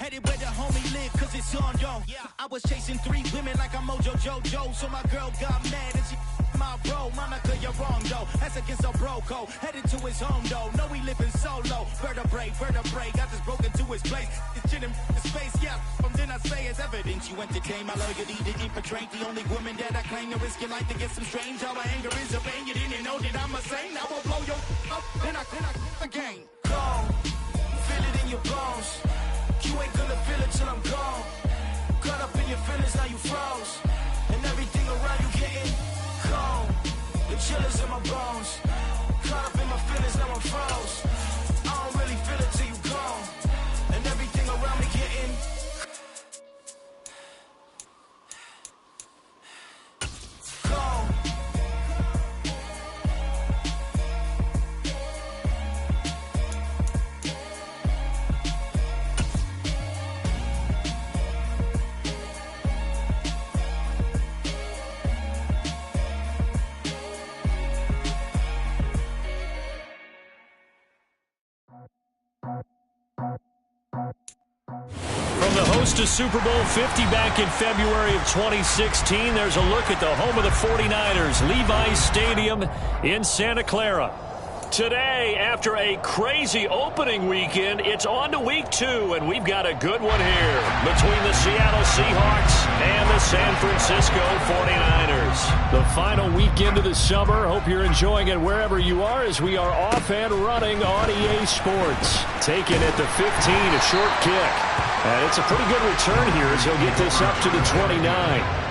Headed where the homie live, cause it's on, yo. I was chasing 3 women like I'm Mojo Jojo. So my girl got mad and she my bro. Monica, you're wrong, though. That's against a bro code. Headed to his home, though. No, we living solo. Vertebrae. Got this broken to his place. It's shit in his face, yeah. From then I say it's evidence. You entertain my loyalty, didn't portray. The only woman that I claim to risk your life to get some strange. All my anger is a pain. You didn't know that I'm a saint. Now I'll blow your up. Then I again. Gone. Feel it in your bones. You ain't gonna feel it till I'm gone. Caught up in your feelings, now you froze. And everything around you getting cold. The chillers in my bones. Caught up in my feelings, now I'm froze. I don't really feel it till you gone. And everything around me getting gone. To Super Bowl 50 back in February of 2016. There's a look at the home of the 49ers, Levi's Stadium in Santa Clara. Today, after a crazy opening weekend, it's on to week 2, and we've got a good one here between the Seattle Seahawks and the San Francisco 49ers. The final weekend of the summer. Hope you're enjoying it wherever you are as we are off and running on EA Sports. Taken at the 15, a short kick. And it's a pretty good return here as he'll get this up to the 29.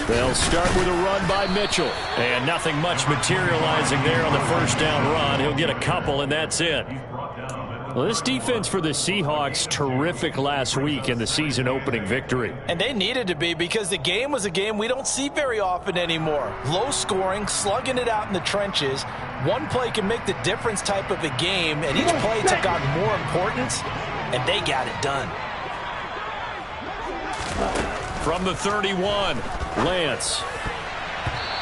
They'll start with a run by Mitchell. And nothing much materializing there on the first down run. He'll get a couple, and that's it. Well, this defense for the Seahawks, terrific last week in the season-opening victory. And they needed to be because the game was a game we don't see very often anymore. Low scoring, slugging it out in the trenches. One play can make the difference type of a game, and each play took on more importance, and they got it done. From the 31, Lance.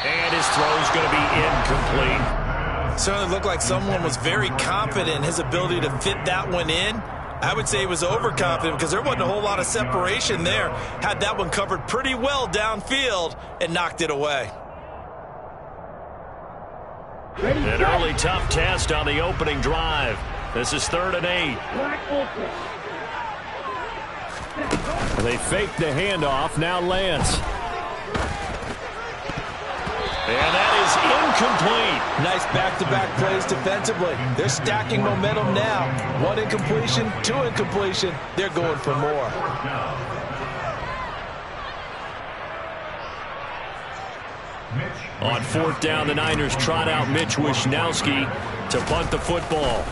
And his throw's going to be incomplete. Certainly looked like someone was very confident in his ability to fit that one in. I would say he was overconfident because there wasn't a whole lot of separation there. Had that one covered pretty well downfield and knocked it away. An early tough test on the opening drive. This is 3rd and 8. They fake the handoff. Now Lance. And that is incomplete. Nice back-to-back plays defensively. They're stacking momentum now. 1 incompletion, 2 incompletion. They're going for more. On 4th down, the Niners trot out Mitch Wishnowski to punt the football.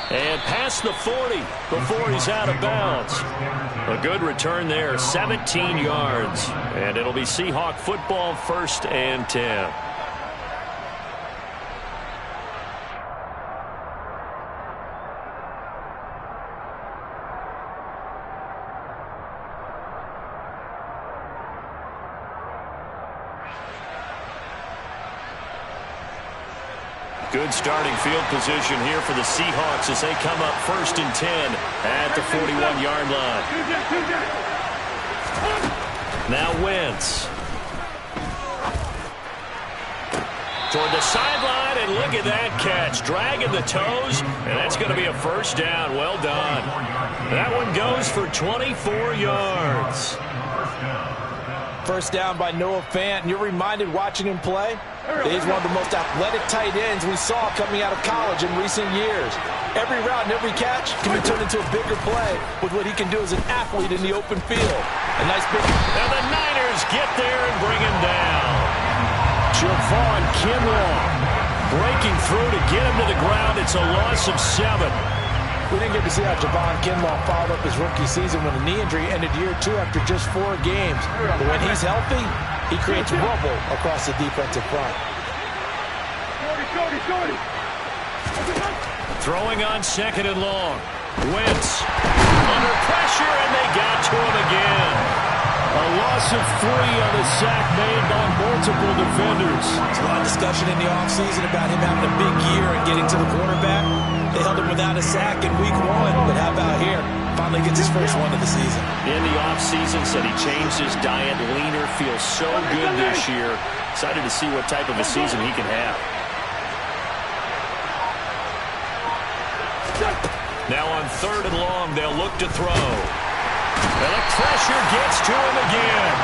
And past the 40 before he's out of bounds. A good return there, 17 yards. And it'll be Seahawk football, 1st and 10. Good starting field position here for the Seahawks as they come up 1st and 10 at the 41-yard line. Now Wentz. Toward the sideline, and look at that catch. Dragging the toes, and that's going to be a 1st down. Well done. That one goes for 24 yards. 1st down by Noah Fant, and you're reminded watching him play, he's one of the most athletic tight ends we saw coming out of college in recent years. Every route and every catch can be turned into a bigger play with what he can do as an athlete in the open field. A nice big... And the Niners get there and bring him down. Javon Kinlaw breaking through to get him to the ground. It's a loss of 7. We didn't get to see how Javon Kinlaw followed up his rookie season with a knee injury, ended year 2 after just 4 games. But when he's healthy, he creates rubble across the defensive front. Throwing on 2nd and long. Wentz under pressure, and they got to him again. A loss of 3 on the sack made by multiple defenders. There's a lot of discussion in the offseason about him having a big year and getting to the quarterback. They held him without a sack in week 1, but how about here? Finally gets his first one of the season. In the offseason, said he changed his diet, leaner, feels so good this year. Excited to see what type of a season he can have. Now on 3rd and long, they'll look to throw. And the pressure gets to him again.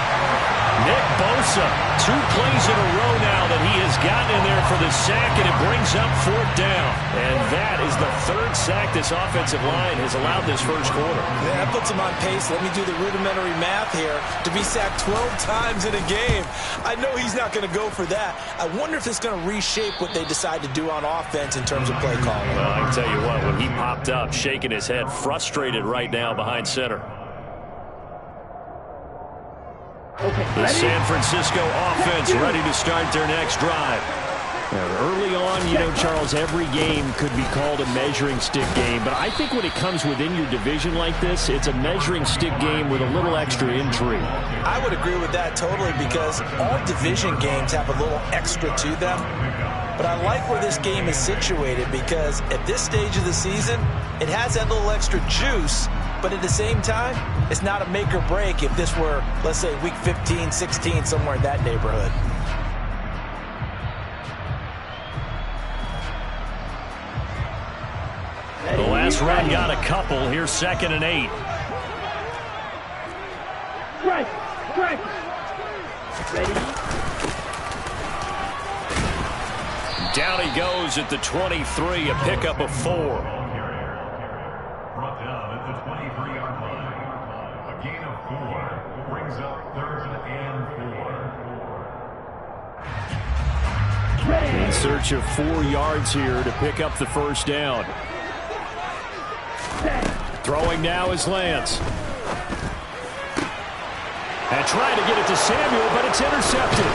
Nick Bosa, 2 plays in a row now that he has gotten in there for the sack, and it brings up 4th down. And that is the 3rd sack this offensive line has allowed this first quarter. Yeah, that puts him on pace. Let me do the rudimentary math here. To be sacked 12 times in a game, I know he's not going to go for that. I wonder if it's going to reshape what they decide to do on offense in terms of play calling. Well, I can tell you what, when he popped up, shaking his head, frustrated right now behind center. The San Francisco offense ready to start their next drive. Early on, you know, Charles, every game could be called a measuring stick game. But I think when it comes within your division like this, it's a measuring stick game with a little extra intrigue. I would agree with that totally, because all division games have a little extra to them. But I like where this game is situated, because at this stage of the season, it has that little extra juice. But at the same time, it's not a make or break if this were, let's say, week 15, 16, somewhere in that neighborhood. The last run got a couple. Here's 2nd and 8. Down he goes at the 23, a pickup of 4. Brought down at the 23-yard line. A gain of 4 brings up 3rd and 4. In search of 4 yards here to pick up the first down. Throwing now is Lance. And trying to get it to Samuel, but it's intercepted.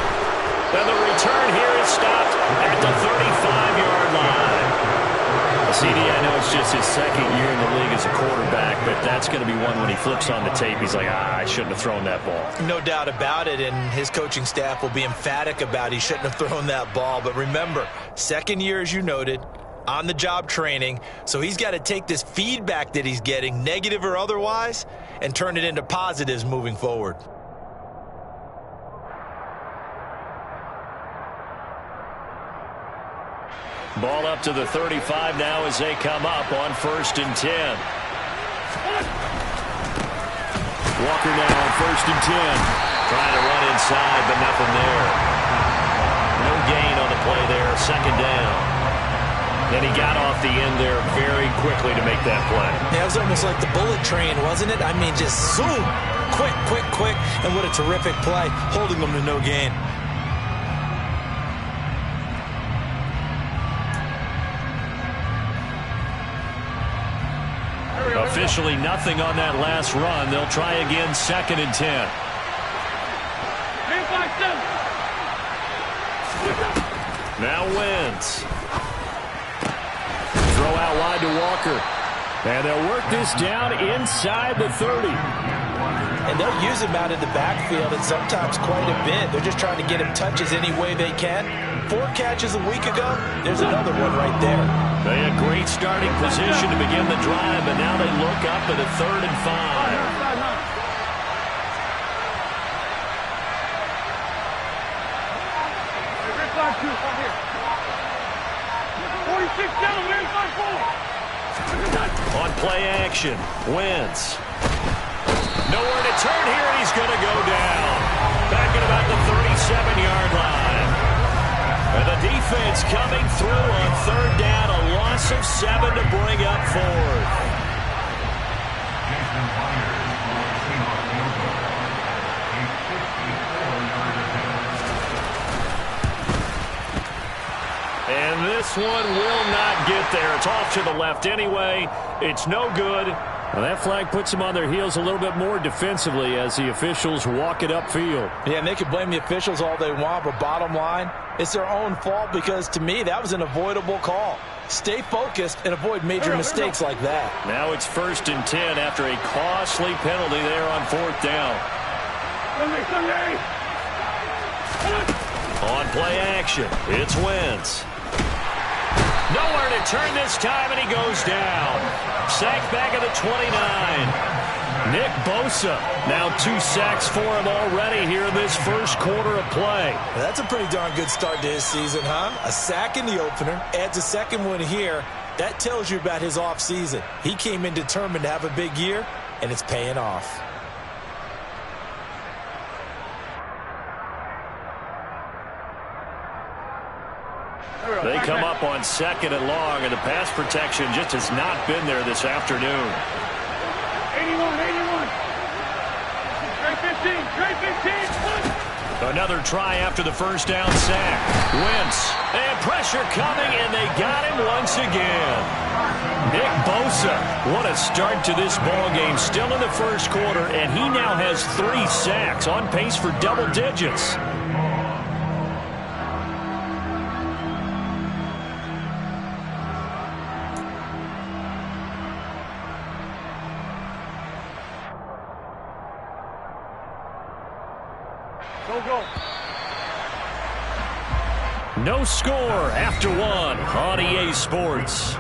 And the return here is stopped at the 35-yard line. CD, I know it's just his 2nd year in the league as a quarterback, but that's going to be one when he flips on the tape, he's like, I shouldn't have thrown that ball. No doubt about it, and his coaching staff will be emphatic about he shouldn't have thrown that ball. But remember, 2nd year, as you noted, on-the-job training, so he's got to take this feedback that he's getting, negative or otherwise, and turn it into positives moving forward. Ball up to the 35 now as they come up on 1st and 10. Walker now on 1st and 10. Trying to run inside, but nothing there. No gain on the play there. 2nd down. And he got off the end there very quickly to make that play. Yeah, it was almost like the bullet train, wasn't it? I mean, just zoom. Quick, quick, quick. And what a terrific play, holding them to no gain. Officially nothing on that last run. They'll try again, 2nd and 10. Now Wentz. Throw out wide to Walker. And they'll work this down inside the 30. And they'll use him out in the backfield, and sometimes quite a bit. They're just trying to get him touches any way they can. 4 catches a week ago. There's another one right there. They had great starting position to begin the drive, but now they look up at a 3rd and 5. On play action, Wentz. Nowhere to turn here, and he's going to go down. Back at about the 37-yard line. And the defense coming through on 3rd down. A loss of 7 to bring up 4th. And this one will not get there. It's off to the left anyway. It's no good. Well, that flag puts them on their heels a little bit more defensively as the officials walk it upfield. Yeah, and they can blame the officials all they want, but bottom line, it's their own fault because, to me, that was an avoidable call. Stay focused and avoid major mistakes like that. Now it's 1st and 10 after a costly penalty there on 4th down. On play action, it's Wentz. Nowhere to turn this time, and he goes down. Sacked back at the 29. Nick Bosa, now 2 sacks for him already here in this first quarter of play. That's a pretty darn good start to his season, huh? A sack in the opener, adds a second one here. That tells you about his offseason. He came in determined to have a big year, and it's paying off. They come up on 2nd and long, and the pass protection just has not been there this afternoon. 81. Trade 15. Another try after the first down sack. Wentz, and pressure coming, and they got him once again. Nick Bosa, what a start to this ball game. Still in the first quarter, and he now has 3 sacks, on pace for double digits. No score after 1 on EA Sports.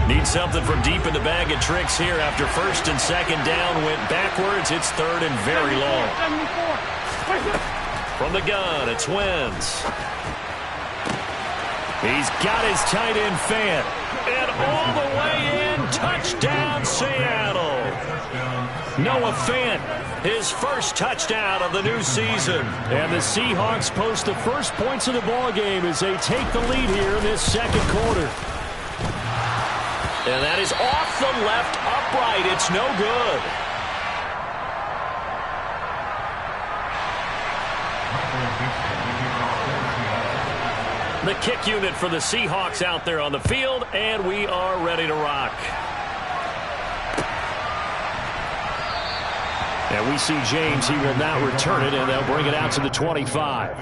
Need something from deep in the bag of tricks here after 1st and 2nd down. Went backwards. It's 3rd and very long. From the gun, it's Wentz. He's got his tight end Fant. And all the way in, touchdown Seattle. Noah Fant, his first touchdown of the new season. And the Seahawks post the first points of the ball game as they take the lead here in this second quarter. And that is off the left upright. It's no good. The kick unit for the Seahawks out there on the field, and we are ready to rock. And we see James. He will not return it, and they'll bring it out to the 25.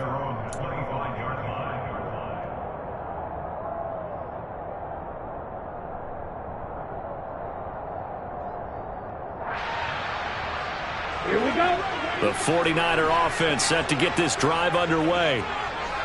The 49er offense set to get this drive underway.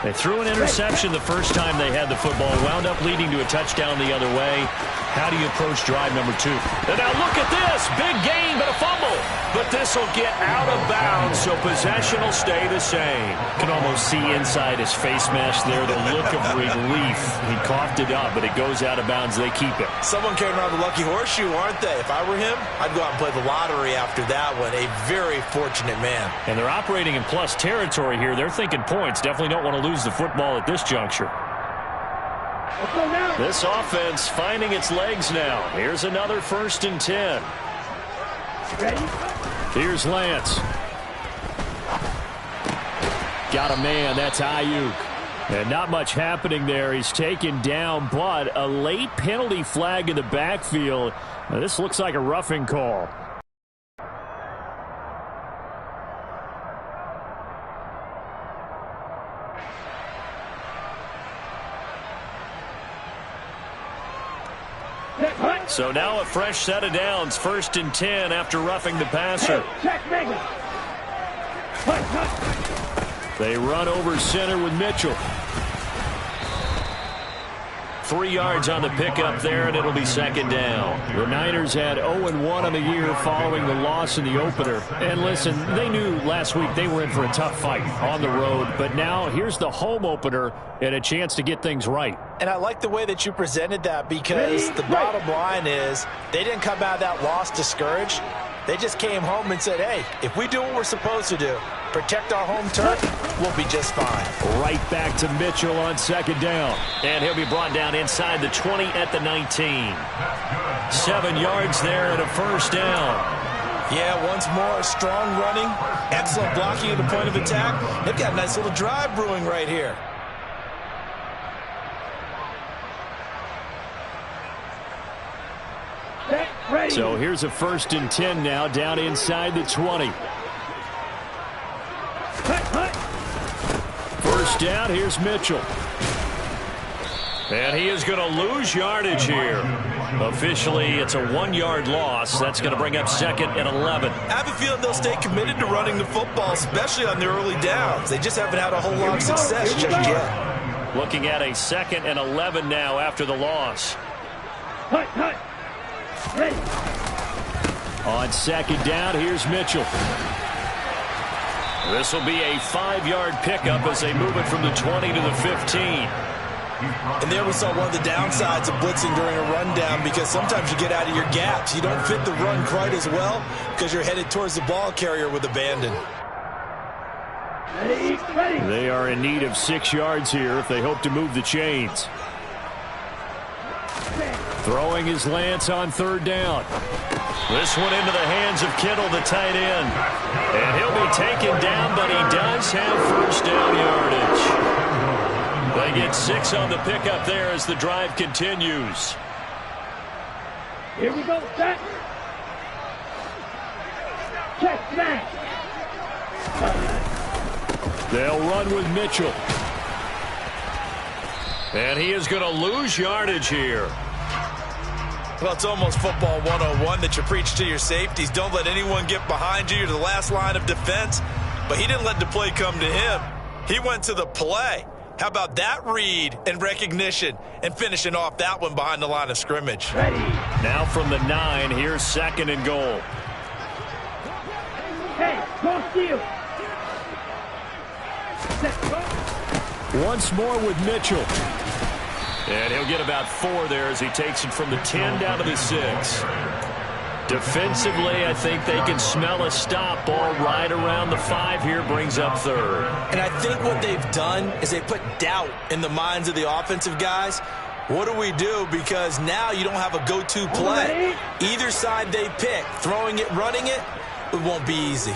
They threw an interception the first time they had the football, wound up leading to a touchdown the other way. How do you approach drive number 2? And now look at this. Big gain, but a fumble. But this will get out of bounds, so possession will stay the same. Can almost see inside his face mask there the look of relief. He coughed it up, but it goes out of bounds. They keep it. Someone came around the lucky horseshoe, aren't they? If I were him, I'd go out and play the lottery after that one. A very fortunate man. And they're operating in plus territory here. They're thinking points. Definitely don't want to lose the football at this juncture. This offense finding its legs now. Here's another 1st and 10. Here's Lance. Got a man. That's Ayuk. And not much happening there. He's taken down, but a late penalty flag in the backfield. Now, this looks like a roughing call. So now a fresh set of downs, 1st and 10 after roughing the passer. They run over center with Mitchell. 3 yards on the pickup there, and it'll be second down. The Niners had 0-1 on the year following the loss in the opener. And listen, they knew last week they were in for a tough fight on the road. But now here's the home opener and a chance to get things right. And I like the way that you presented that, because the bottom line is they didn't come out of that loss discouraged. They just came home and said, hey, if we do what we're supposed to do, protect our home turf, we'll be just fine. Right back to Mitchell on second down. And he'll be brought down inside the 20 at the 19. 7 yards there and a first down. Yeah, once more, strong running, excellent blocking at the point of attack. They've got a nice little drive brewing right here. So here's a 1st and 10 now, down inside the 20. First down, here's Mitchell. And he is going to lose yardage here. Officially, it's a 1-yard loss. That's going to bring up 2nd and 11. I have a feeling they'll stay committed to running the football, especially on their early downs. They just haven't had a whole lot of success just yet. Looking at a 2nd and 11 now after the loss. On second down, here's Mitchell. This will be a 5-yard pickup as they move it from the 20 to the 15. And there we saw one of the downsides of blitzing during a rundown, because sometimes you get out of your gaps. You don't fit the run quite as well because you're headed towards the ball carrier with abandon. They are in need of 6 yards here if they hope to move the chains. Throwing his Lance on 3rd down. This one into the hands of Kittle, the tight end. And he'll be taken down, but he does have first down yardage. They get 6 on the pickup there as the drive continues. Here we go, set. Check back. They'll run with Mitchell. And he is going to lose yardage here. Well, it's almost football 101 that you preach to your safeties. Don't let anyone get behind you. You're the last line of defense. But he didn't let the play come to him. He went to the play. How about that read and recognition and finishing off that one behind the line of scrimmage? Ready. Now from the 9, here's 2nd and goal. Hey, cross you. Once more with Mitchell. And he'll get about 4 there as he takes it from the 10 down to the 6. Defensively, I think they can smell a stop. Ball right around the 5 here, brings up 3rd. And I think what they've done is they put doubt in the minds of the offensive guys. What do we do? Because now you don't have a go-to play. Either side they pick, throwing it, running it, it won't be easy.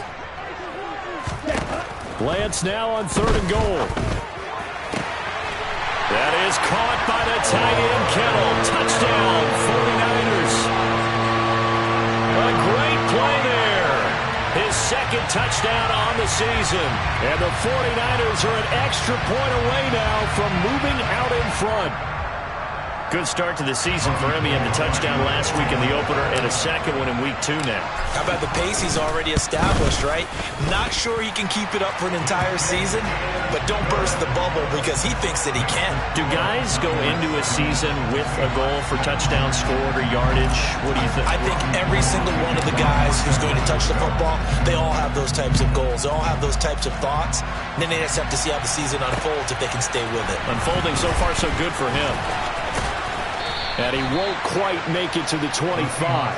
Lance now on 3rd and goal. That is caught by the tight end, Kittle. Touchdown, 49ers. A great play there. His 2nd touchdown on the season. And the 49ers are an extra point away now from moving out in front. Good start to the season for him. He had the touchdown last week in the opener and a 2nd one in week 2 now. How about the pace he's already established, right? Not sure he can keep it up for an entire season, but don't burst the bubble because he thinks that he can. Do guys go into a season with a goal for touchdown scored or yardage? What do you think? I think every single one of the guys who's going to touch the football, they all have those types of goals. They all have those types of thoughts. And then they just have to see how the season unfolds if they can stay with it. Unfolding so far so good for him. And he won't quite make it to the 25.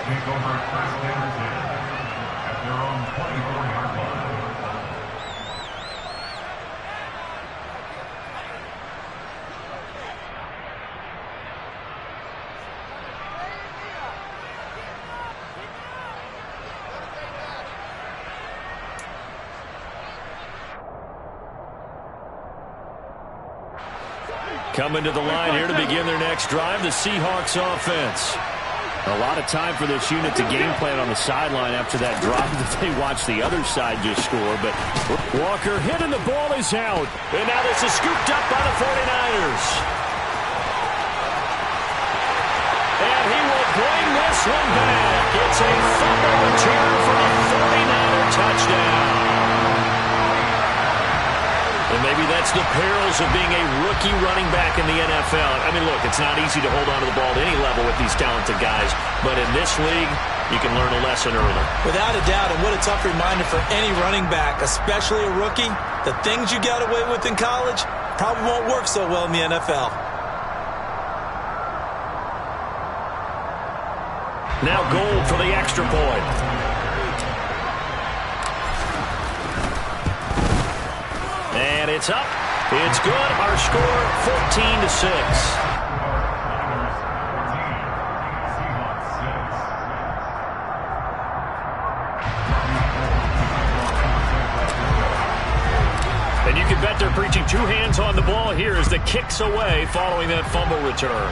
Coming to the line here to begin their next drive, the Seahawks offense. A lot of time for this unit to game plan on the sideline after that drive that they watched the other side just score. But Walker hit and the ball is out. And now this is scooped up by the 49ers. And he will bring this one back. It's a fumble return for a 49er touchdown. And maybe that's the perils of being a rookie running back in the NFL. I mean, look, it's not easy to hold on to the ball at any level with these talented guys, but in this league, you can learn a lesson early. Without a doubt, and what a tough reminder for any running back, especially a rookie. The things you got away with in college probably won't work so well in the NFL. Now Gold for the extra point. And it's up. It's good. Our score, 14-6. And you can bet they're preaching two hands on the ball here as the kick's away following that fumble return.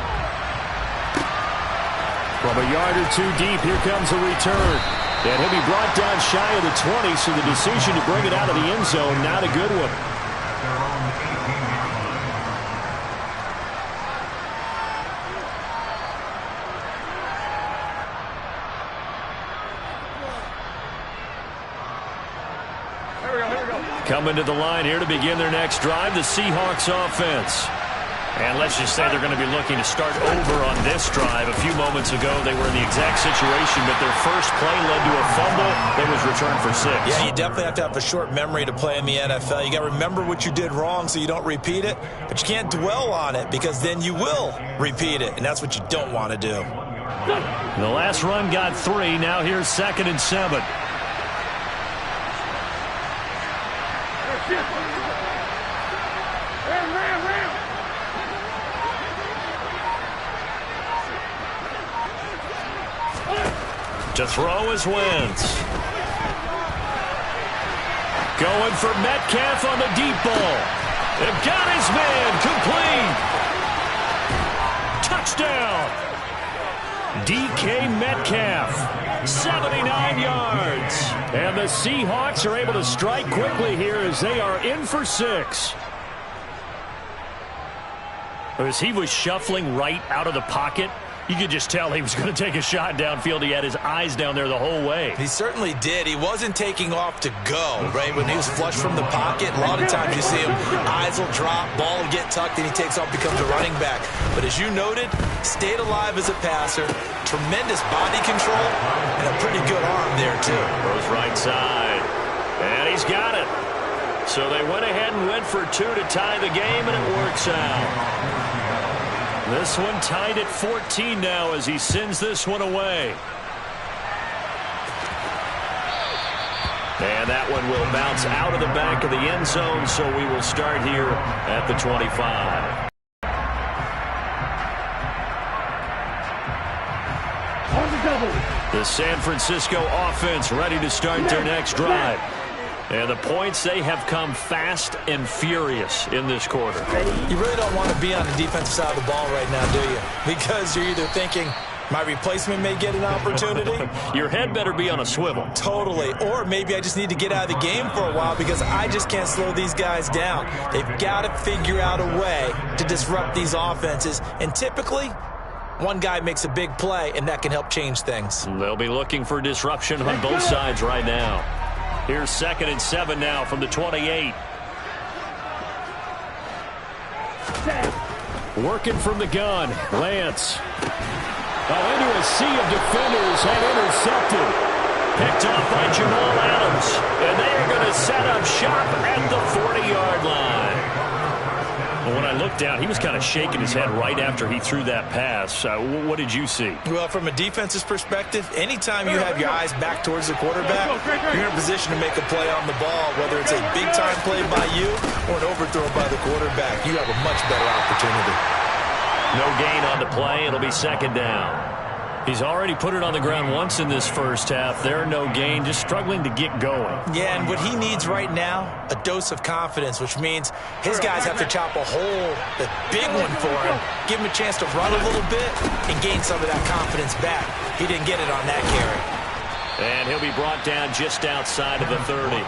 From a yard or two deep, here comes a return. And he'll be brought down shy of the 20, so the decision to bring it out of the end zone, not a good one. Coming to the line here to begin their next drive, the Seahawks offense. And let's just say they're going to be looking to start over on this drive. A few moments ago, they were in the exact situation, but their first play led to a fumble that was returned for 6. Yeah, you definitely have to have a short memory to play in the NFL. You got to remember what you did wrong so you don't repeat it, but you can't dwell on it because then you will repeat it, and that's what you don't want to do. The last run got 3. Now here's 2nd and 7. To throw is Wentz. Going for Metcalf on the deep ball. They've got his man complete. Touchdown. DK Metcalf, 79 yards. And the Seahawks are able to strike quickly here as they are in for 6. As he was shuffling right out of the pocket, you could just tell he was going to take a shot downfield. He had his eyes down there the whole way. He certainly did. He wasn't taking off to go, right? When he was flush from the pocket, a lot of times you see him, eyes will drop, ball will get tucked, and he takes off, becomes a running back. But as you noted, stayed alive as a passer, tremendous body control, and a pretty good arm there, too. Goes right side, and he's got it. So they went ahead and went for 2 to tie the game, and it works out. This one tied at 14 now as he sends this one away. And that one will bounce out of the back of the end zone, so we will start here at the 25. On the double. The San Francisco offense ready to start their next drive. And the points, they have come fast and furious in this quarter. You really don't want to be on the defensive side of the ball right now, do you? Because you're either thinking, my replacement may get an opportunity. Your head better be on a swivel. Totally. Or maybe I just need to get out of the game for a while because I just can't slow these guys down. They've got to figure out a way to disrupt these offenses. And typically, one guy makes a big play, and that can help change things. They'll be looking for disruption on both sides right now. Here's 2nd and 7 now from the 28. Working from the gun, Lance. Into a sea of defenders and intercepted. Picked off by Jamal Adams. And they are going to set up shop at the 40-yard line. Well, when I looked down, he was kind of shaking his head right after he threw that pass. What did you see? Well, from a defense's perspective, anytime you have your eyes back towards the quarterback, you're in a position to make a play on the ball, whether it's a big-time play by you or an overthrow by the quarterback. You have a much better opportunity. No gain on the play. It'll be 2nd down. He's already put it on the ground once in this first half. There, no gain, just struggling to get going. Yeah, and what he needs right now, a dose of confidence, which means his guys have to chop a hole, the big one for him, give him a chance to run a little bit and gain some of that confidence back. He didn't get it on that carry. And he'll be brought down just outside of the 30.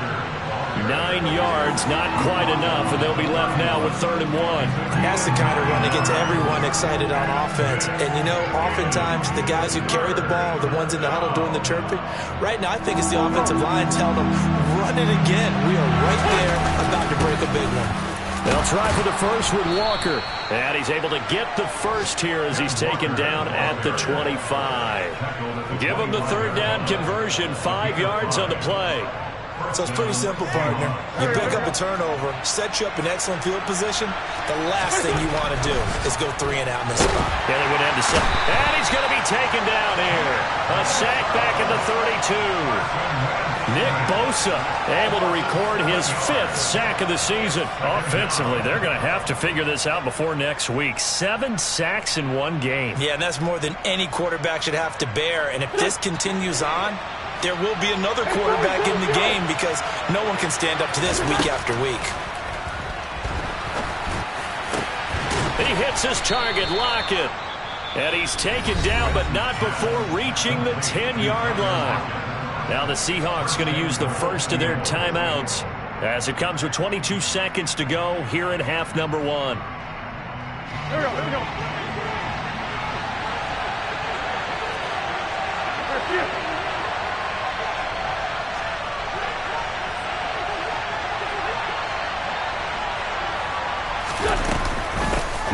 9 yards, not quite enough, and they'll be left now with 3rd and 1. That's the kind of run that gets everyone excited on offense. And, you know, oftentimes the guys who carry the ball are the ones in the huddle doing the chirping. Right now, I think it's the offensive line telling them, run it again. We are right there about to break a big one. They'll try for the first with Walker. And he's able to get the first here as he's taken down at the 25. Give him the third down conversion, 5 yards on the play. So it's pretty simple, partner. You pick up a turnover, set you up in excellent field position. The last thing you want to do is go 3 and out in this spot. Yeah, they would have to set. And he's going to be taken down here. A sack back at the 32. Nick Bosa able to record his 5th sack of the season. Offensively, they're going to have to figure this out before next week. 7 sacks in 1 game. Yeah, and that's more than any quarterback should have to bear. And if this continues on, there will be another quarterback in the game because no one can stand up to this week after week. He hits his target, Lockett. And he's taken down, but not before reaching the 10-yard line. Now the Seahawks going to use the first of their timeouts as it comes with 22 seconds to go here in half number 1. Here we go, here we go.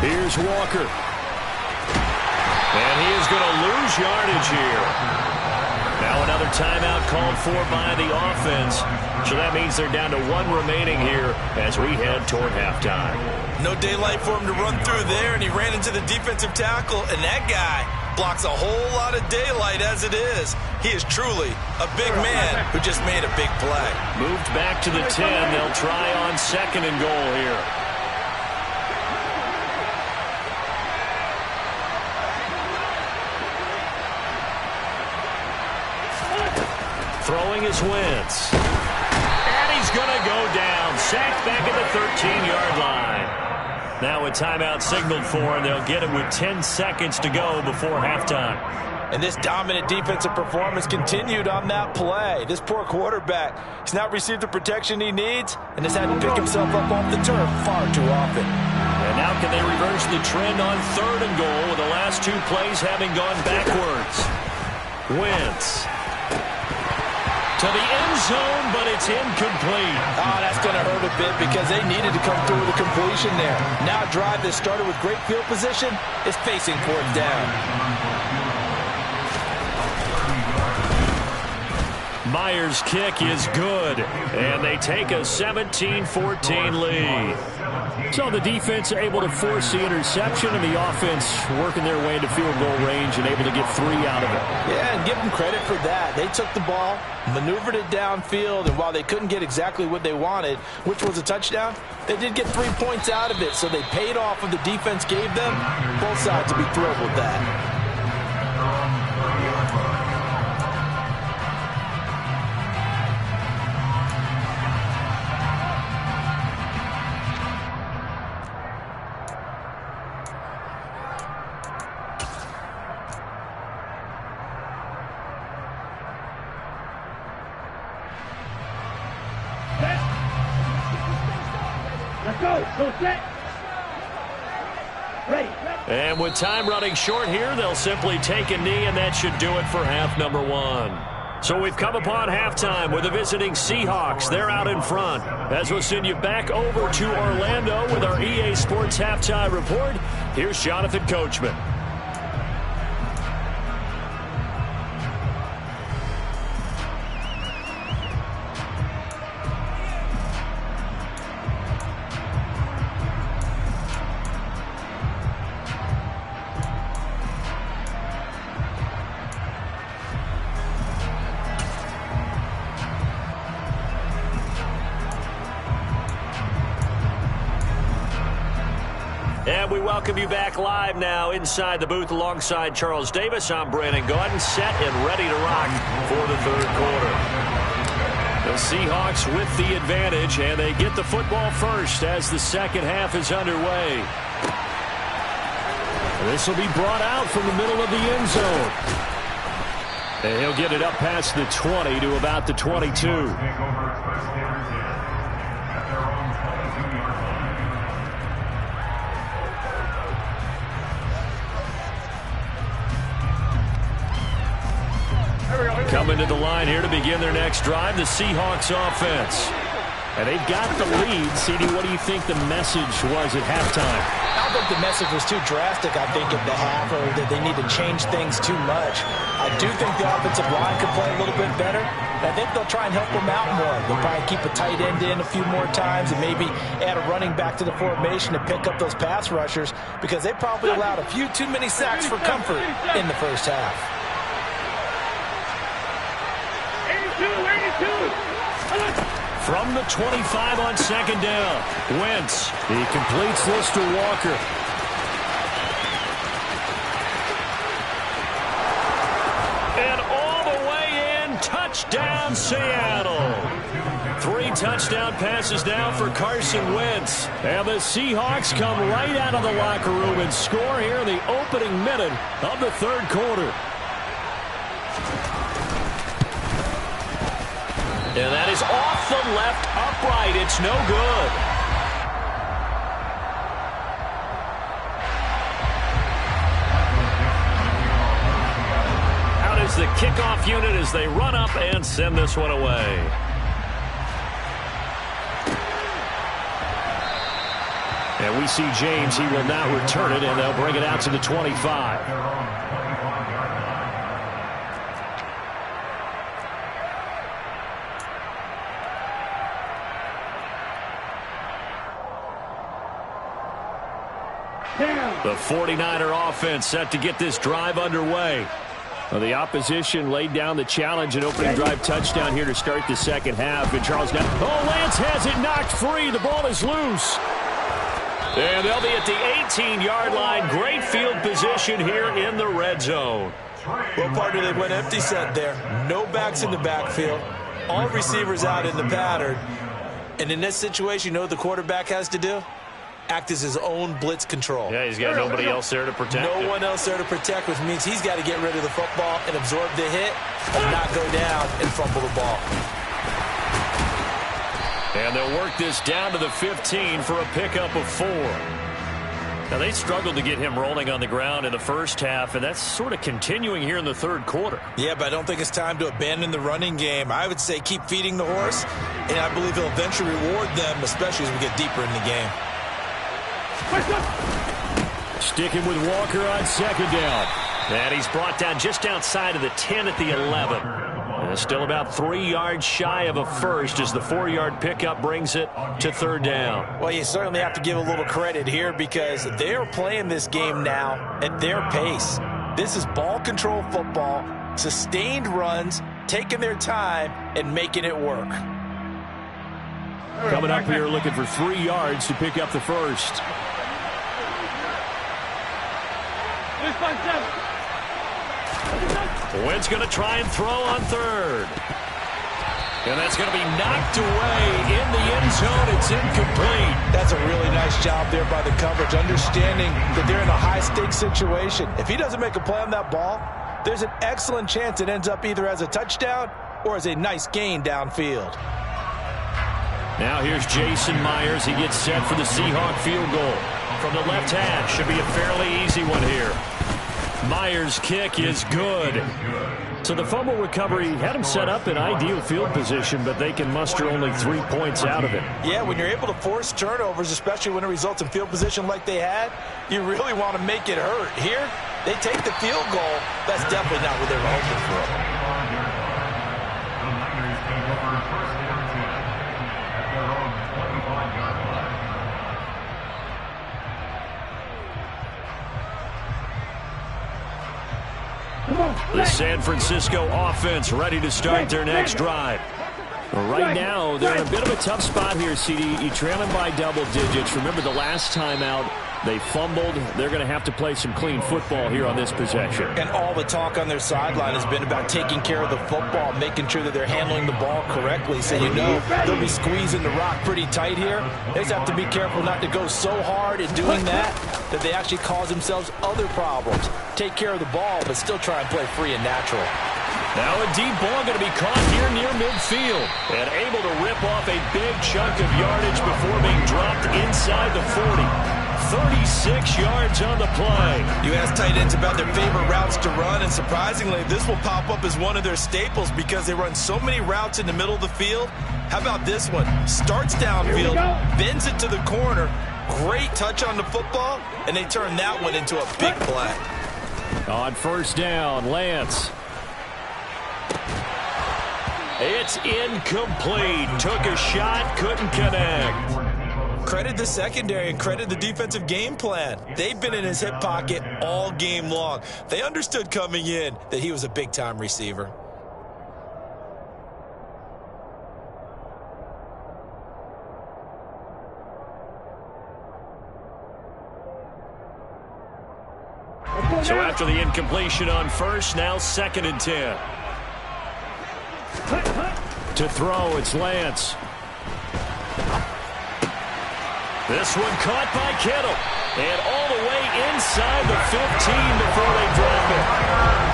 Here's Walker. And he is going to lose yardage here. Now another timeout called for by the offense. So that means they're down to 1 remaining here as we head toward halftime. No daylight for him to run through there, and he ran into the defensive tackle, and that guy blocks a whole lot of daylight as it is. He is truly a big man who just made a big play. Moved back to the 10. They'll try on 2nd and goal here. Throwing his Wentz. And he's going to go down. Sacked back at the 13-yard line. Now a timeout signaled for, and they'll get it with 10 seconds to go before halftime. And this dominant defensive performance continued on that play. This poor quarterback, he's not received the protection he needs and has had to pick himself up off the turf far too often. And now can they reverse the trend on 3rd and goal with the last 2 plays having gone backwards? Wentz. To the end zone, but it's incomplete. Oh, that's going to hurt a bit because they needed to come through with a completion there. Now a drive that started with great field position is facing 4th down. Myers' kick is good, and they take a 17-14 lead. So the defense able to force the interception, and the offense working their way into field goal range and able to get 3 out of it. Yeah, and give them credit for that. They took the ball, maneuvered it downfield, and while they couldn't get exactly what they wanted, which was a touchdown, they did get 3 points out of it, so they paid off what the defense gave them. Both sides will be thrilled with that. Let's go. Go set. Ready. And with time running short here, they'll simply take a knee, and that should do it for half number 1. So we've come upon halftime with the visiting Seahawks. They're out in front. As we'll send you back over to Orlando with our EA Sports Halftime Report, here's Jonathan Coachman. And we welcome you back live now inside the booth alongside Charles Davis. I'm Brandon Gaudin, set and ready to rock for the 3rd quarter. The Seahawks with the advantage, and they get the football first as the 2nd half is underway. This will be brought out from the middle of the end zone. And he'll get it up past the 20 to about the 22. Coming to the line here to begin their next drive, the Seahawks offense. And they've got the lead. CD, what do you think the message was at halftime? I don't think the message was too drastic, I think, at the half, or that they need to change things too much. I do think the offensive line could play a little bit better. I think they'll try and help them out more. They'll probably keep a tight end in a few more times and maybe add a running back to the formation to pick up those pass rushers, because they probably allowed a few too many sacks for comfort in the first half. 82. From the 25 on second down, Wentz. He completes this to Walker. And all the way in, touchdown Seattle. 3 touchdown passes now for Carson Wentz. And the Seahawks come right out of the locker room and score here in the opening minute of the third quarter. And that is off the left upright. It's no good. Out is the kickoff unit as they run up and send this one away. And we see James. He will not return it, and they'll bring it out to the 25. The 49er offense set to get this drive underway. Well, the opposition laid down the challenge and opening drive touchdown here to start the second half. And Charles now, Lance has it knocked free. The ball is loose. And they'll be at the 18-yard line. Great field position here in the red zone. Well, partner, they went empty set there. No backs in the backfield. All receivers out in the pattern. And in this situation, you know what the quarterback has to do? Act as his own blitz control. Yeah, he's got nobody else there to protect him. No one else there to protect, which means he's got to get rid of the football and absorb the hit and not go down and fumble the ball. And they'll work this down to the 15 for a pickup of 4. Now, they struggled to get him rolling on the ground in the first half, and that's sort of continuing here in the third quarter. Yeah, but I don't think it's time to abandon the running game. I would say keep feeding the horse, and I believe he'll eventually reward them, especially as we get deeper in the game. Sticking with Walker on second down. And he's brought down just outside of the 10 at the 11. And still about 3 yards shy of a first as the 4-yard pickup brings it to third down. Well, you certainly have to give a little credit here because they're playing this game now at their pace. This is ball control football, sustained runs, taking their time and making it work. Coming up here looking for 3 yards to pick up the first. Wentz going to try and throw on third. And that's going to be knocked away in the end zone. It's incomplete. That's a really nice job there by the coverage, understanding that they're in a high-stakes situation. If he doesn't make a play on that ball, there's an excellent chance it ends up either as a touchdown or as a nice gain downfield. Now here's Jason Myers. He gets set for the Seahawk field goal. From the left hash, should be a fairly easy one here. Myers' kick is good. So the fumble recovery had him set up in ideal field position, but they can muster only 3 points out of it. Yeah, when you're able to force turnovers, especially when it results in field position like they had, you really want to make it hurt. Here, they take the field goal. That's definitely not what they were hoping for. The San Francisco offense ready to start their next drive. Right now, they're in a bit of a tough spot here, CD. You're trailing by double digits. Remember the last time out, they fumbled. They're going to have to play some clean football here on this possession. And all the talk on their sideline has been about taking care of the football, making sure that they're handling the ball correctly. So you know they'll be squeezing the rock pretty tight here. They just have to be careful not to go so hard in doing that they actually cause themselves other problems. Take care of the ball, but still try and play free and natural. Now a deep ball going to be caught here near midfield. And able to rip off a big chunk of yardage before being dropped inside the 40. 36 yards on the play. You ask tight ends about their favorite routes to run, and surprisingly, this will pop up as one of their staples because they run so many routes in the middle of the field. How about this one? Starts downfield, bends it to the corner, great touch on the football, and they turn that one into a big play. On first down, Lance. It's incomplete. Took a shot, couldn't connect. Credit the secondary and credit the defensive game plan. They've been in his hip pocket all game long. They understood coming in that he was a big-time receiver. So after the incompletion on first, now 2nd and 10. To throw, it's Lance. This one caught by Kittle. And all the way inside the 15 before they drop it.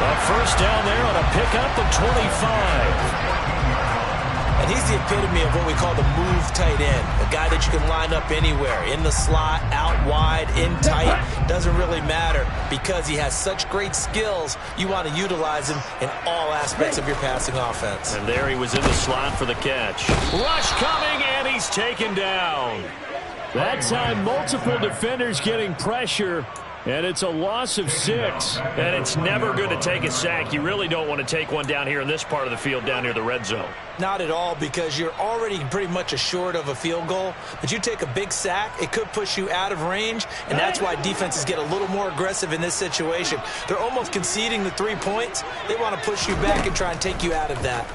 A first down there on a pickup of 25. And he's the epitome of what we call the move tight end. A guy that you can line up anywhere. In the slot, out wide, in tight. Doesn't really matter because he has such great skills. You want to utilize him in all aspects of your passing offense. And there he was in the slot for the catch. Rush coming, and he's taken down. That time, multiple defenders getting pressure, and it's a loss of 6. And it's never good to take a sack. You really don't want to take one down here in this part of the field, down near the red zone. Not at all, because you're already pretty much assured of a field goal. But you take a big sack, it could push you out of range, and that's why defenses get a little more aggressive in this situation. They're almost conceding the 3 points. They want to push you back and try and take you out of that.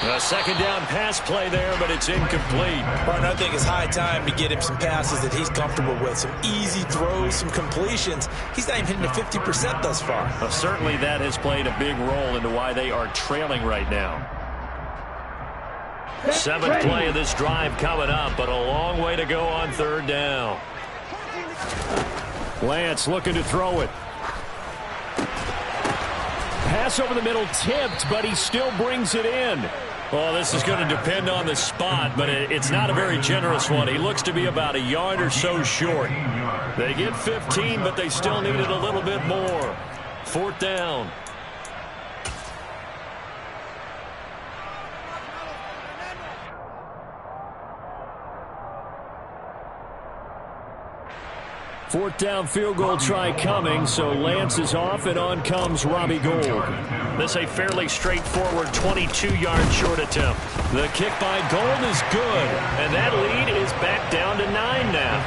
A second down pass play there, but it's incomplete. Martin, I think it's high time to get him some passes that he's comfortable with. Some easy throws, some completions. He's not even hitting the 50% thus far. Well, certainly that has played a big role into why they are trailing right now. 7th play of this drive coming up, but a long way to go on 3rd down. Lance looking to throw it. Pass over the middle tipped, but he still brings it in. Well, this is going to depend on the spot, but it's not a very generous one. He looks to be about a yard or so short. They get 15, but they still needed a little bit more. 4th down. Fourth down field goal try coming, so Lance is off, and on comes Robbie Gould. This a fairly straightforward 22-yard short attempt. The kick by Gould is good, and that lead is back down to 9 now.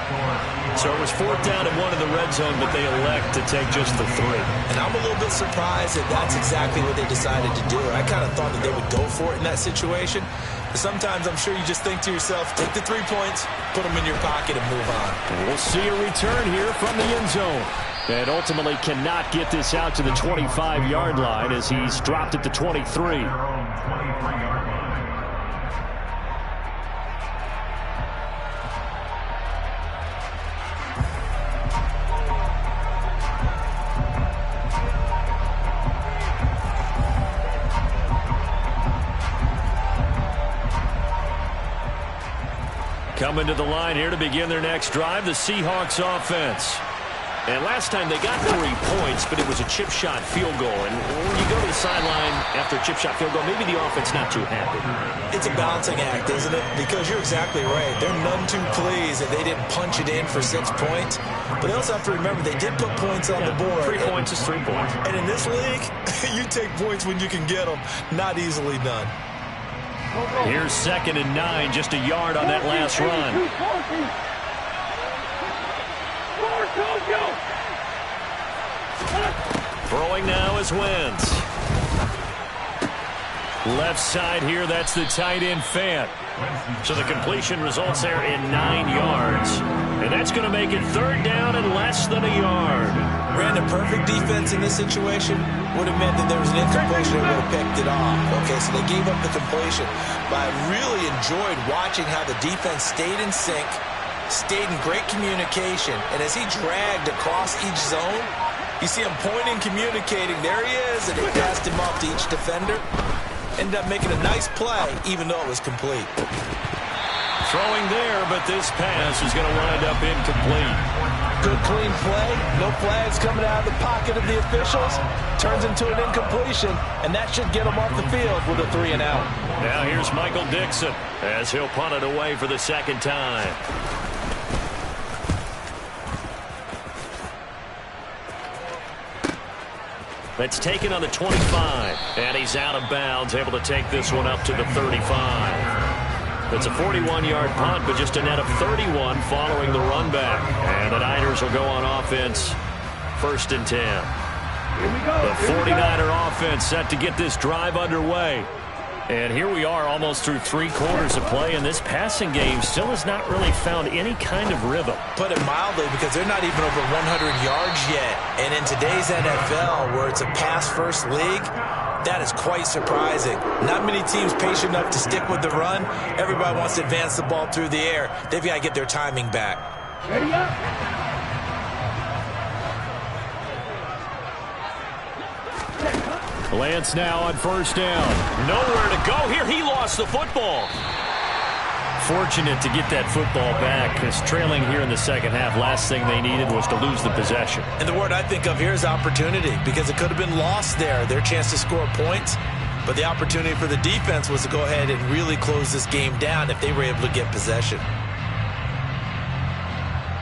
So it was 4th down and 1 in the red zone, but they elect to take just the 3. And I'm a little bit surprised that that's exactly what they decided to do. I kind of thought that they would go for it in that situation. But sometimes I'm sure you just think to yourself, take the 3 points, put them in your pocket, and move on. And we'll see a return here from the end zone. And ultimately cannot get this out to the 25-yard line as he's dropped at the 23. Coming to the line here to begin their next drive, the Seahawks offense. And last time they got 3 points, but it was a chip shot field goal. And when you go to the sideline after a chip shot field goal, maybe the offense not too happy. It's a balancing act, isn't it? Because you're exactly right. They're none too pleased that they didn't punch it in for 6 points. But they also have to remember they did put points on the board. 3 points is 3 points. And in this league, you take points when you can get them. Not easily done. Here's 2nd and 9, just a yard on that last run. Throwing now is Wentz. Left side here, that's the tight end Fant. So the completion results there in 9 yards. And that's going to make it 3rd down and less than a yard. Ran the perfect defense in this situation. Would have meant that there was an incompletion and would have picked it off. Okay, so they gave up the completion. But I really enjoyed watching how the defense stayed in sync, stayed in great communication. And as he dragged across each zone, you see him pointing, communicating. There he is, and they passed him off to each defender. Ended up making a nice play, even though it was complete. Throwing there, but this pass is going to wind up incomplete. Good clean play. No flags coming out of the pocket of the officials. Turns into an incompletion, and that should get him off the field with a 3 and out. Now here's Michael Dixon as he'll punt it away for the second time. That's taken on the 25, and he's out of bounds, able to take this one up to the 35. It's a 41-yard punt, but just a net of 31 following the run back. And the Niners will go on offense, 1st and 10. The 49er offense set to get this drive underway. And here we are almost through 3 quarters of play, and this passing game still has not really found any kind of rhythm. Put it mildly, because they're not even over 100 yards yet. And in today's NFL, where it's a pass-first league, that is quite surprising. Not many teams patient enough to stick with the run. Everybody wants to advance the ball through the air. They've got to get their timing back. Ready up. Lance now on 1st down. Nowhere to go here. He lost the football. Fortunate to get that football back, because trailing here in the second half, last thing they needed was to lose the possession. And the word I think of here is opportunity, because it could have been lost there, their chance to score points. But the opportunity for the defense was to go ahead and really close this game down if they were able to get possession.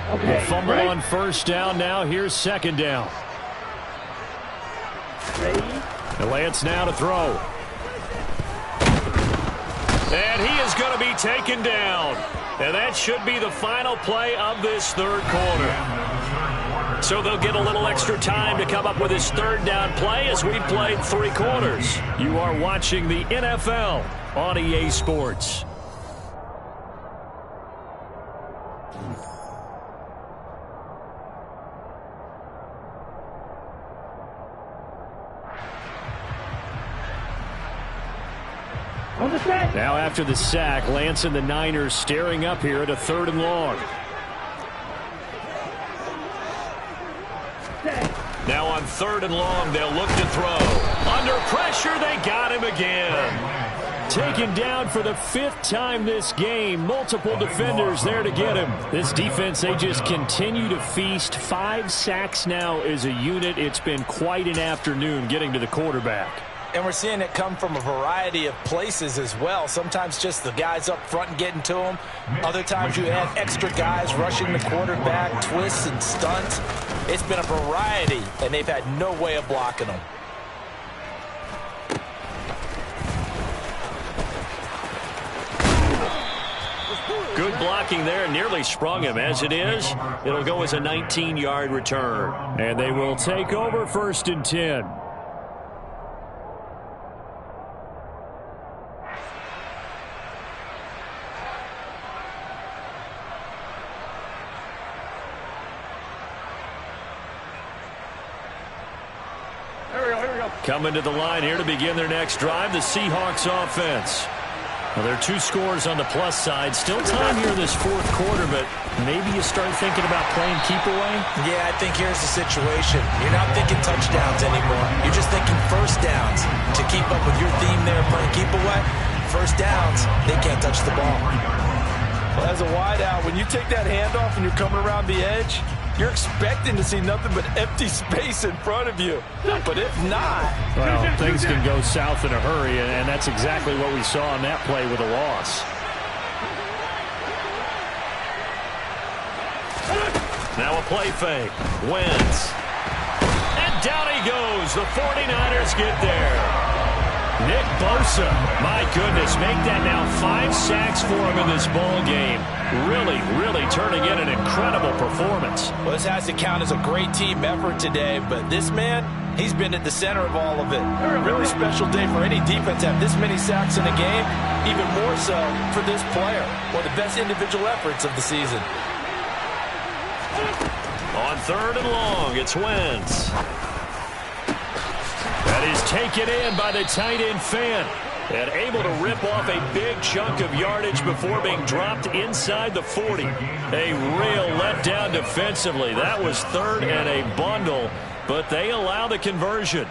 Okay, fumble on 1st down. Now here's 2nd down. Ready. Lance now to throw. And he is going to be taken down. And that should be the final play of this 3rd quarter. So they'll get a little extra time to come up with his 3rd down play as we played 3 quarters. You are watching the NFL on EA Sports. Now after the sack, Lance and the Niners staring up here at a 3rd and long. Now on 3rd and long, they'll look to throw. Under pressure, they got him again. Taken down for the 5th time this game. Multiple defenders there to get him. This defense, they just continue to feast. 5 sacks now as a unit. It's been quite an afternoon getting to the quarterback. And we're seeing it come from a variety of places as well. Sometimes just the guys up front and getting to them. Other times you add extra guys rushing the quarterback, twists and stunts. It's been a variety, and they've had no way of blocking them. Good blocking there, nearly sprung him. As it is, it'll go as a 19-yard return. And they will take over 1st and 10. Coming to the line here to begin their next drive, the Seahawks offense. Well, there are 2 scores on the plus side. Still time here in this 4th quarter, but maybe you start thinking about playing keep away? Yeah, I think here's the situation. You're not thinking touchdowns anymore. You're just thinking 1st downs. To keep up with your theme there, playing keep away, 1st downs, they can't touch the ball. Well, as a wideout, when you take that handoff and you're coming around the edge, you're expecting to see nothing but empty space in front of you. But if not... Well, things can go south in a hurry, and that's exactly what we saw on that play with a loss. Now a play fake. Wentz. And down he goes. The 49ers get there. Nick Bosa, my goodness, make that now 5 sacks for him in this ball game. Really turning in an incredible performance. Well, this has to count as a great team effort today, but this man, he's been at the center of all of it. Really special day for any defense to have this many sacks in a game, even more so for this player. One of the best individual efforts of the season. On 3rd and long, it's Wentz. That is taken in by the tight end Fan, and able to rip off a big chunk of yardage before being dropped inside the 40. A real letdown defensively. That was 3rd and a bundle, but they allow the conversion.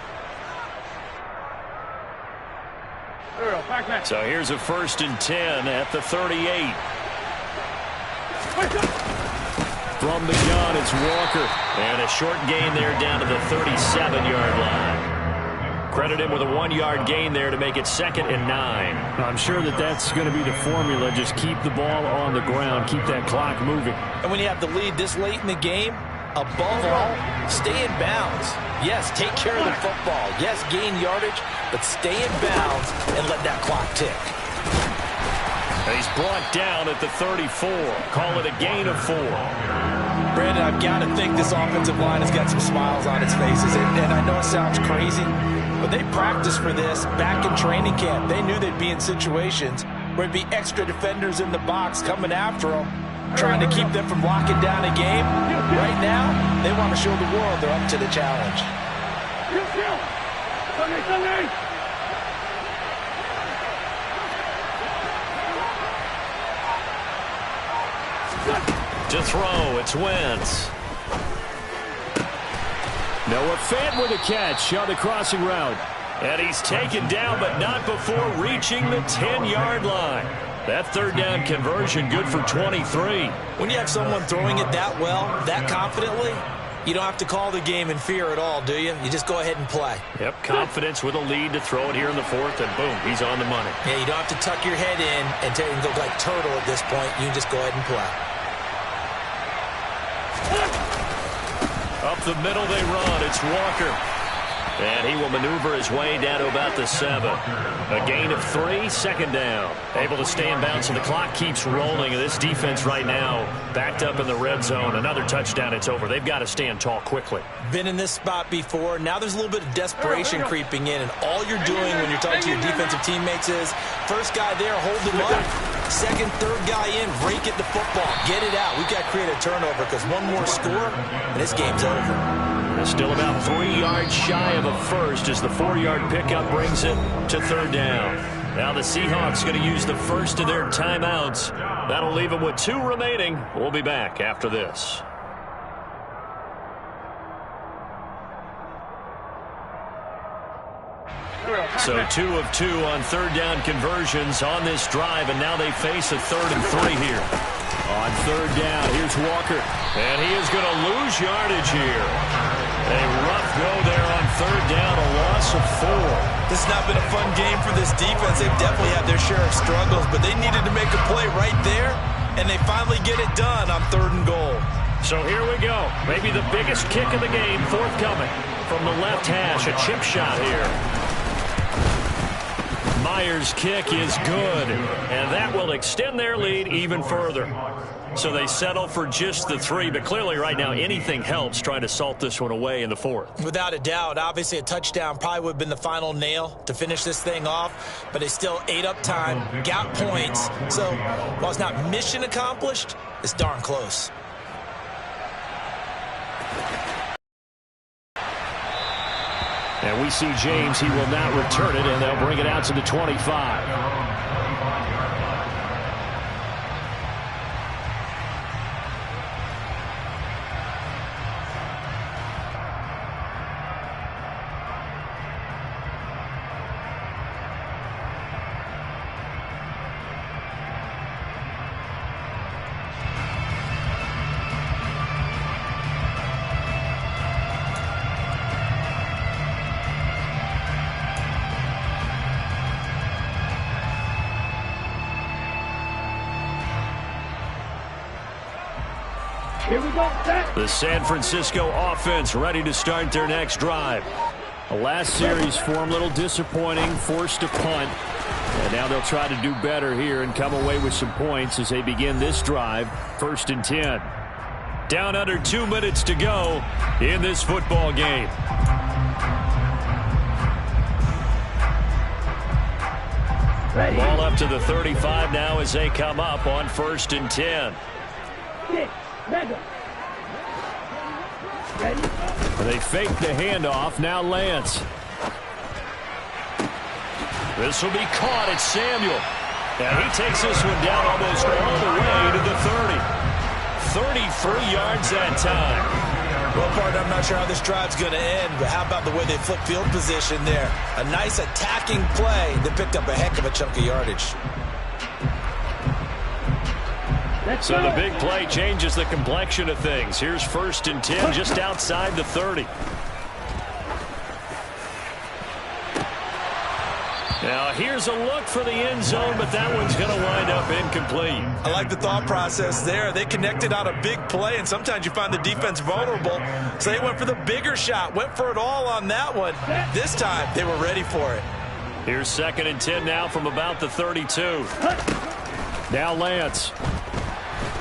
So here's a 1st and 10 at the 38. From the gun, it's Walker. And a short gain there down to the 37-yard line. Credit him with a 1-yard gain there to make it 2nd and 9. I'm sure that's going to be the formula. Just keep the ball on the ground. Keep that clock moving. And when you have the lead this late in the game, above all, stay in bounds. Yes, take care of the football. Yes, gain yardage, but stay in bounds and let that clock tick. And he's brought down at the 34. Call it a gain of 4. Brandon, I've got to think this offensive line has got some smiles on its faces. And I know it sounds crazy, but they practiced for this back in training camp. They knew they'd be in situations where it'd be extra defenders in the box coming after them, trying to keep them from locking down a game. Right now, they want to show the world they're up to the challenge. To throw, it's Wentz. Noah Fant with a catch on the crossing route. And he's taken down, but not before reaching the 10-yard line. That third down conversion good for 23. When you have someone throwing it that well, that confidently, you don't have to call the game in fear at all, do you? You just go ahead and play. Yep, confidence with a lead to throw it here in the 4th, and boom, he's on the money. Yeah, you don't have to tuck your head in and go like turtle at this point. You can just go ahead and play. Up the middle they run. It's Walker. And he will maneuver his way down to about the 7. A gain of 3, 2nd down. Able to stay in bounds, so the clock keeps rolling. And this defense right now backed up in the red zone. Another touchdown, it's over. They've got to stand tall quickly. Been in this spot before. Now there's a little bit of desperation creeping in. And all you're doing when you're talking to your defensive teammates is, first guy there, hold him up. Second, third guy in, rake at the football. Get it out. We've got to create a turnover because one more score, and this game's over. Still about 3 yards shy of a first as the 4-yard pickup brings it to 3rd down. Now the Seahawks going to use the first of their timeouts. That'll leave them with 2 remaining. We'll be back after this. So 2 of 2 on 3rd down conversions on this drive, and now they face a 3rd and 3 here. On 3rd down, here's Walker. And he is going to lose yardage here. A rough go there on 3rd down, a loss of 4. This has not been a fun game for this defense. They've definitely had their share of struggles, but they needed to make a play right there, and they finally get it done on 3rd and goal. So here we go. Maybe the biggest kick of the game forthcoming from the left hash. A chip shot here. Myers' kick is good, and that will extend their lead even further. So they settle for just the 3, but clearly right now anything helps trying to salt this one away in the 4th. Without a doubt, obviously a touchdown probably would have been the final nail to finish this thing off, but they still ate up time, got points. So while it's not mission accomplished, it's darn close. And we see James. He will not return it, and they'll bring it out to the 25. Here we go, set. The San Francisco offense ready to start their next drive. The last series for them, a little disappointing, forced to punt. And now they'll try to do better here and come away with some points as they begin this drive, 1st and 10. Down under 2 minutes to go in this football game. Ready. Ball up to the 35 now as they come up on 1st and 10. 6, mega. Ready. They fake the handoff. Now Lance. This will be caught. It's Samuel. And he takes this one down almost all the way to the 30. 33 yards that time. Well, partner, I'm not sure how this drive's going to end, but how about the way they flip field position there? A nice attacking play that picked up a heck of a chunk of yardage. So the big play changes the complexion of things. Here's 1st and 10 just outside the 30. Now here's a look for the end zone, but that one's going to wind up incomplete. I like the thought process there. They connected on a big play, and sometimes you find the defense vulnerable. So they went for the bigger shot, went for it all on that one. This time, they were ready for it. Here's 2nd and 10 now from about the 32. Now Lance.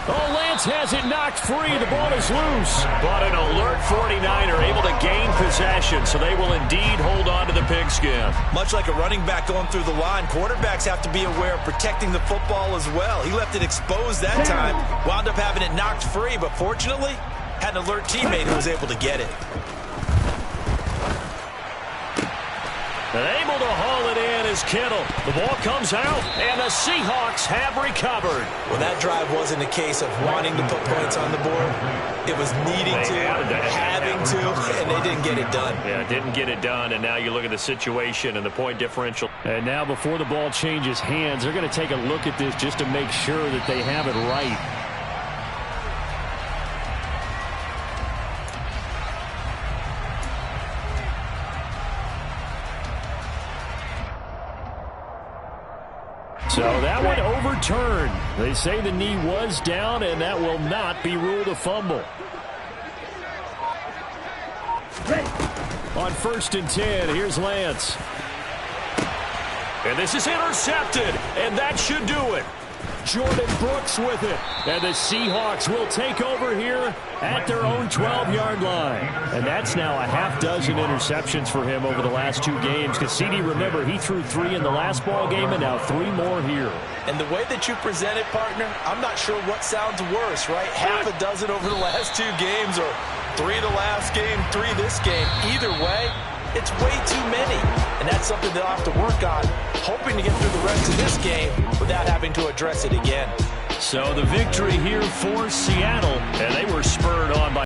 Oh, Lance has it knocked free. The ball is loose. But an alert 49er able to gain possession, so they will indeed hold on to the pigskin. Much like a running back going through the line, quarterbacks have to be aware of protecting the football as well. He left it exposed that time, wound up having it knocked free, but fortunately, had an alert teammate who was able to get it. And able to haul it in is Kittle. The ball comes out, and the Seahawks have recovered. Well, that drive wasn't a case of wanting to put points on the board. It was needing to, having to, and they didn't get it done. Yeah, didn't get it done, and now you look at the situation and the point differential. And now before the ball changes hands, they're going to take a look at this just to make sure that they have it right. So that one overturned. They say the knee was down, and that will not be ruled a fumble. On 1st and 10, here's Lance. And this is intercepted, and that should do it. Jordan Brooks with it. And the Seahawks will take over here at their own 12-yard line. And that's now a half dozen interceptions for him over the last 2 games. Because CD, remember, he threw 3 in the last ball game and now 3 more here. And the way that you present it, partner, I'm not sure what sounds worse, right? Half a dozen over the last 2 games or 3 the last game, 3 this game. Either way, it's way too many. And that's something they'll have to work on, hoping to get through the rest of this game without having to address it again. So the victory here for Seattle, and they were spurred on by